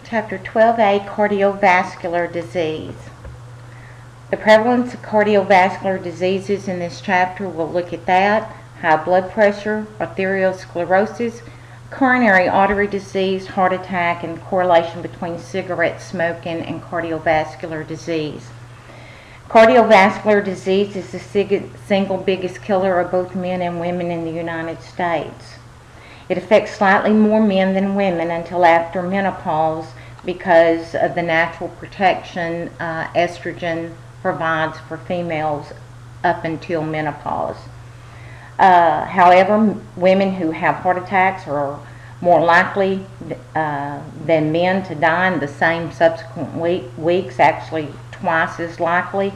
Chapter 12a Cardiovascular Disease. The prevalence of cardiovascular diseases in this chapter will look at that: high blood pressure, atherosclerosis, coronary artery disease, heart attack, and correlation between cigarette smoking and cardiovascular disease. Cardiovascular disease is the single biggest killer of both men and women in the United States. It affects slightly more men than women until after menopause because of the natural protection estrogen provides for females up until menopause. However, women who have heart attacks are more likely than men to die in the same subsequent weeks, actually twice as likely,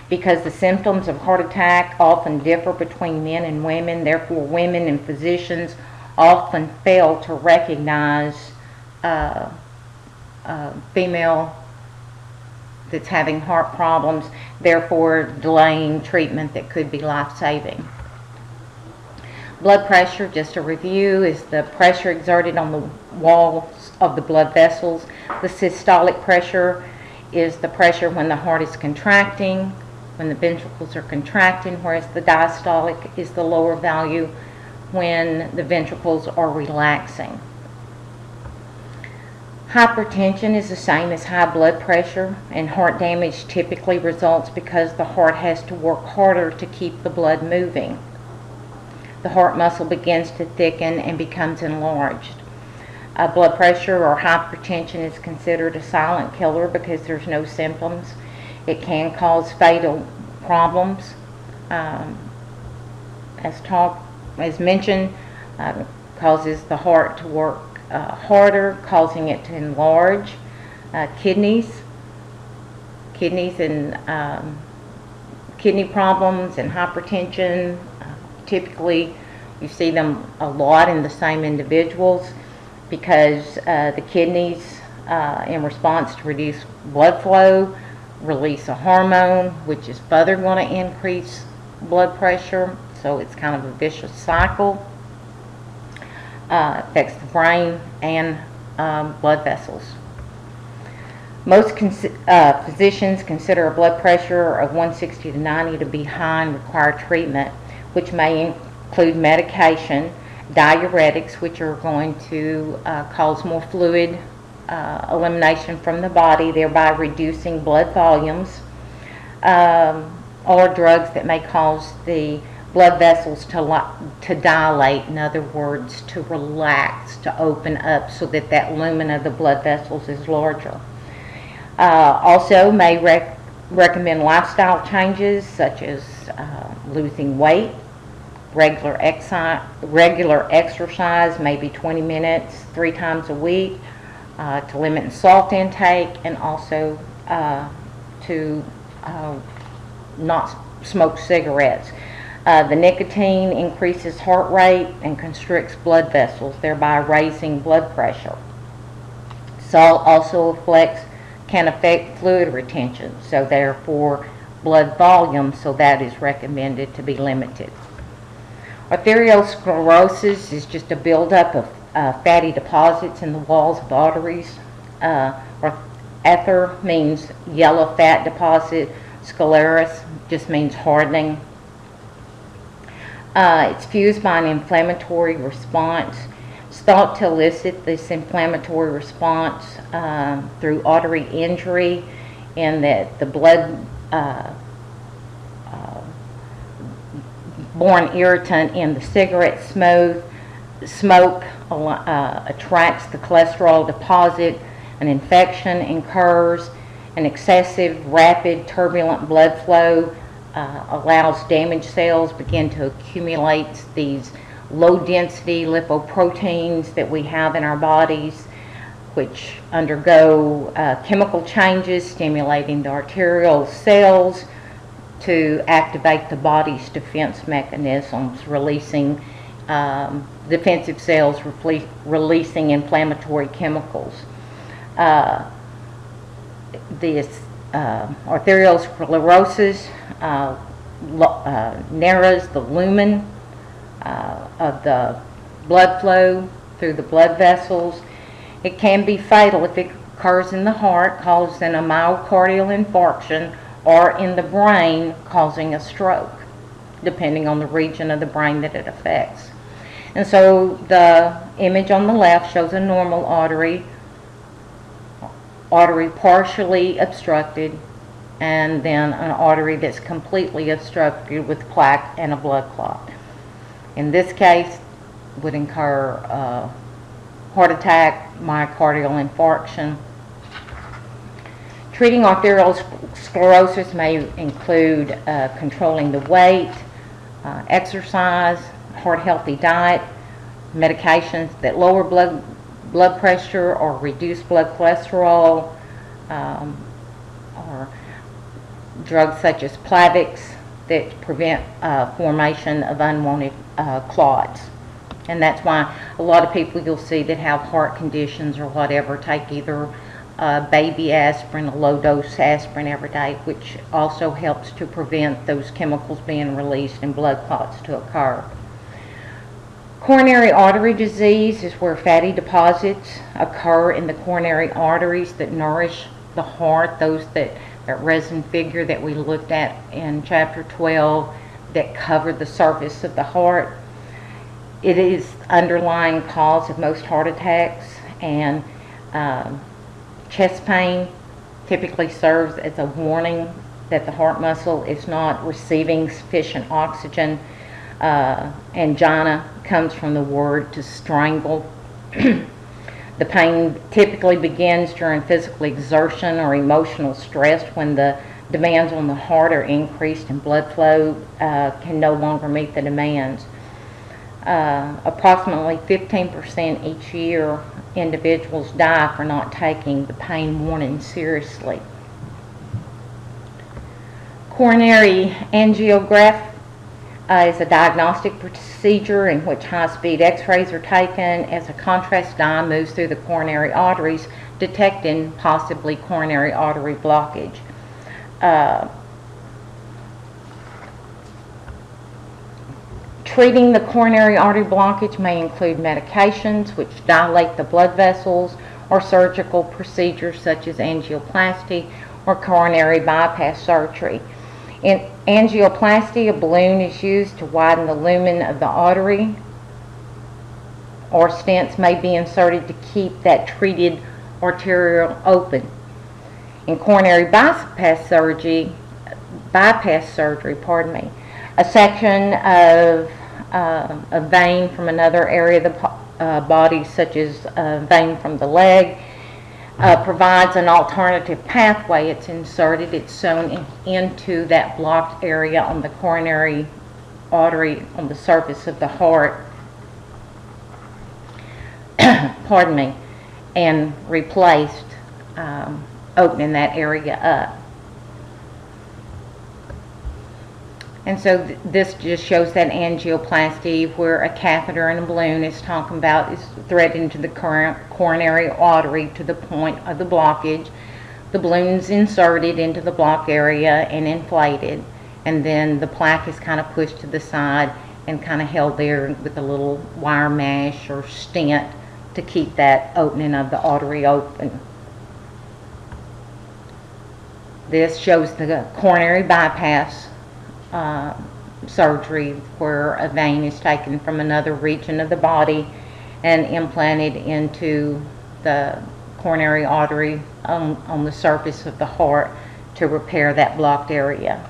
because the symptoms of heart attack often differ between men and women. Therefore, women and physicians often fail to recognize female that's having heart problems, therefore delaying treatment that could be life-saving. Blood pressure, just a review, is the pressure exerted on the walls of the blood vessels. The systolic pressure is the pressure when the heart is contracting, when the ventricles are contracting, whereas the diastolic is the lower value when the ventricles are relaxing. Hypertension is the same as high blood pressure, and heart damage typically results because the heart has to work harder to keep the blood moving. The heart muscle begins to thicken and becomes enlarged. Blood pressure or hypertension is considered a silent killer because there's no symptoms. It can cause fatal problems. As mentioned, causes the heart to work harder, causing it to enlarge. Kidneys and kidney problems and hypertension, typically you see them a lot in the same individuals because the kidneys, in response to reduced blood flow, release a hormone which is further going to increase blood pressure. So it's kind of a vicious cycle. Affects the brain and blood vessels. Most physicians consider a blood pressure of 160 to 90 to be high and require treatment, which may include medication, diuretics, which are going to cause more fluid elimination from the body, thereby reducing blood volumes, or drugs that may cause the blood vessels to dilate, in other words, to relax, to open up so that that lumen of the blood vessels is larger. Also may recommend lifestyle changes such as losing weight, regular exercise, maybe 20 minutes 3 times a week, to limit salt intake, and also to not smoke cigarettes. The nicotine increases heart rate and constricts blood vessels, thereby raising blood pressure. Salt also can affect fluid retention, so therefore blood volume, so that is recommended to be limited. Atherosclerosis is just a buildup of fatty deposits in the walls of arteries. Ether means yellow fat deposit. Sclerosis just means hardening. It's fused by an inflammatory response. It's thought to elicit this inflammatory response through artery injury, and that the blood-borne irritant in the cigarette smoke attracts the cholesterol deposit. An infection occurs. An excessive, rapid, turbulent blood flow allows damaged cells begin to accumulate these low-density lipoproteins that we have in our bodies, which undergo chemical changes, stimulating the arterial cells to activate the body's defense mechanisms, releasing defensive cells, releasing inflammatory chemicals. This arteriosclerosis narrows the lumen of the blood flow through the blood vessels. It can be fatal if it occurs in the heart, causing a myocardial infarction, or in the brain, causing a stroke, depending on the region of the brain that it affects. And so the image on the left shows a normal artery partially obstructed, and then an artery that's completely obstructed with plaque and a blood clot. In this case, would incur heart attack, myocardial infarction. Treating arteriosclerosis may include controlling the weight, exercise, heart-healthy diet, medications that lower blood pressure or reduce blood cholesterol, or drugs such as Plavix that prevent formation of unwanted clots. And that's why a lot of people you'll see that have heart conditions or whatever take either baby aspirin, a low-dose aspirin every day, which also helps to prevent those chemicals being released and blood clots to occur. Coronary artery disease is where fatty deposits occur in the coronary arteries that nourish the heart, those that resin figure that we looked at in chapter 12 that cover the surface of the heart. It is the underlying cause of most heart attacks, and chest pain typically serves as a warning that the heart muscle is not receiving sufficient oxygen. Angina comes from the word to strangle. The pain typically begins during physical exertion or emotional stress when the demands on the heart are increased and blood flow can no longer meet the demands. Approximately 15% each year individuals die for not taking the pain warning seriously. Coronary angiography is a diagnostic procedure in which high-speed x-rays are taken as a contrast dye moves through the coronary arteries, detecting possibly coronary artery blockage. Treating the coronary artery blockage may include medications which dilate the blood vessels, or surgical procedures such as angioplasty or coronary bypass surgery. In angioplasty, a balloon is used to widen the lumen of the artery, or stents may be inserted to keep that treated arteriole open. In coronary bypass surgery, a section of a vein from another area of the body, such as a vein from the leg, provides an alternative pathway. It's inserted, it's sewn into that blocked area on the coronary artery on the surface of the heart, and replaced, opening that area up. And so this just shows that angioplasty where a catheter and a balloon is talking about is threaded into the coronary artery to the point of the blockage. The balloon is inserted into the block area and inflated, and then the plaque is kind of pushed to the side and kind of held there with a little wire mesh or stent to keep that opening of the artery open. This shows the coronary bypass surgery where a vein is taken from another region of the body and implanted into the coronary artery on the surface of the heart to repair that blocked area.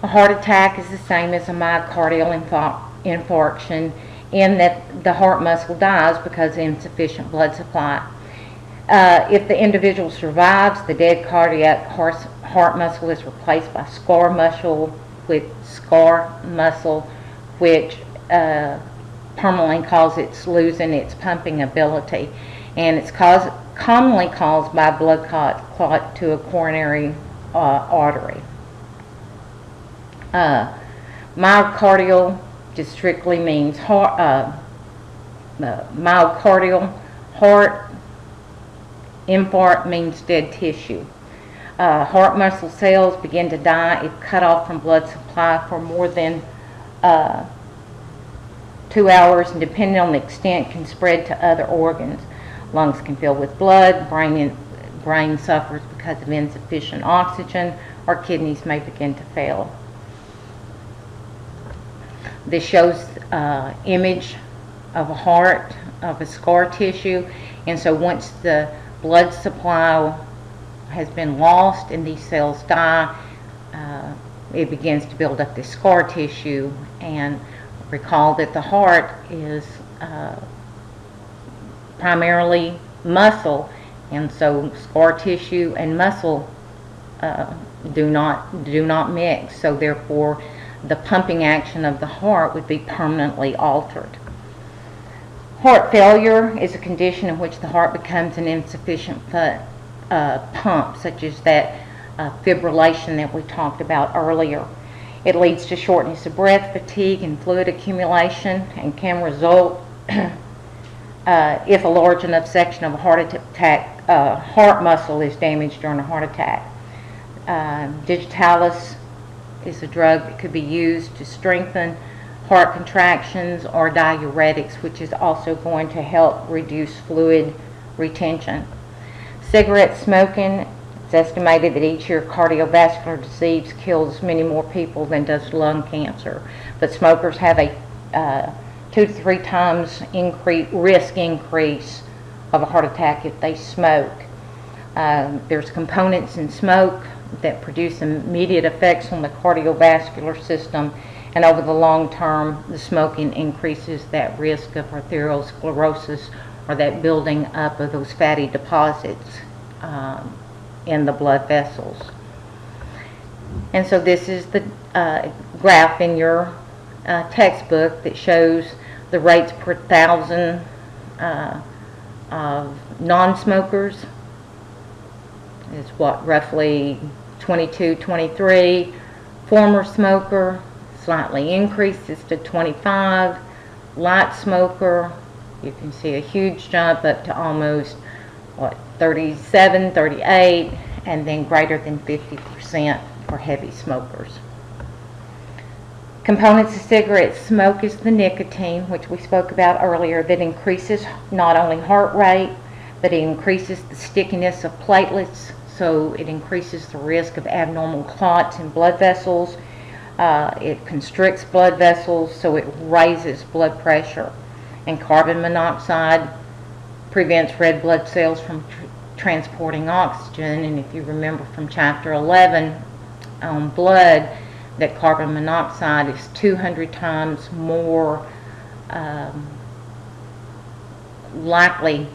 A heart attack is the same as a myocardial infarction in that the heart muscle dies because of insufficient blood supply. If the individual survives, the dead cardiac heart muscle is replaced by scar muscle, which permanently causes losing its pumping ability, and it's commonly caused by blood clot to a coronary artery. Myocardial just strictly means myocardial heart. Infarct means dead tissue. Heart muscle cells begin to die if cut off from blood supply for more than 2 hours, and depending on the extent can spread to other organs. Lungs can fill with blood, brain suffers because of insufficient oxygen, or kidneys may begin to fail. This shows image of a heart, of a scar tissue, and so once the blood supply has been lost and these cells die, it begins to build up this scar tissue. And recall that the heart is primarily muscle, and so scar tissue and muscle do not mix, so therefore the pumping action of the heart would be permanently altered. Heart failure is a condition in which the heart becomes an insufficient pump, such as that fibrillation that we talked about earlier. It leads to shortness of breath, fatigue, and fluid accumulation, and can result if a large enough section of a heart attack, heart muscle is damaged during a heart attack. Digitalis is a drug that could be used to strengthen heart contractions, or diuretics, which is also going to help reduce fluid retention. Cigarette smoking, it's estimated that each year cardiovascular disease kills many more people than does lung cancer, but smokers have a 2 to 3 times risk increase of a heart attack if they smoke. There's components in smoke that produce immediate effects on the cardiovascular system, and over the long term, the smoking increases that risk of atherosclerosis, or that building up of those fatty deposits in the blood vessels. And so this is the graph in your textbook that shows the rates per 1,000 of non-smokers. It's what, roughly 22, 23. Former smoker slightly increases to 25. Light smoker, you can see a huge jump up to almost 37, 38, and then greater than 50% for heavy smokers. Components of cigarette smoke is the nicotine, which we spoke about earlier, that increases not only heart rate, but it increases the stickiness of platelets, so it increases the risk of abnormal clots in blood vessels. It constricts blood vessels, so it raises blood pressure. And carbon monoxide prevents red blood cells from transporting oxygen. And if you remember from chapter 11 on blood, that carbon monoxide is 200 times more likely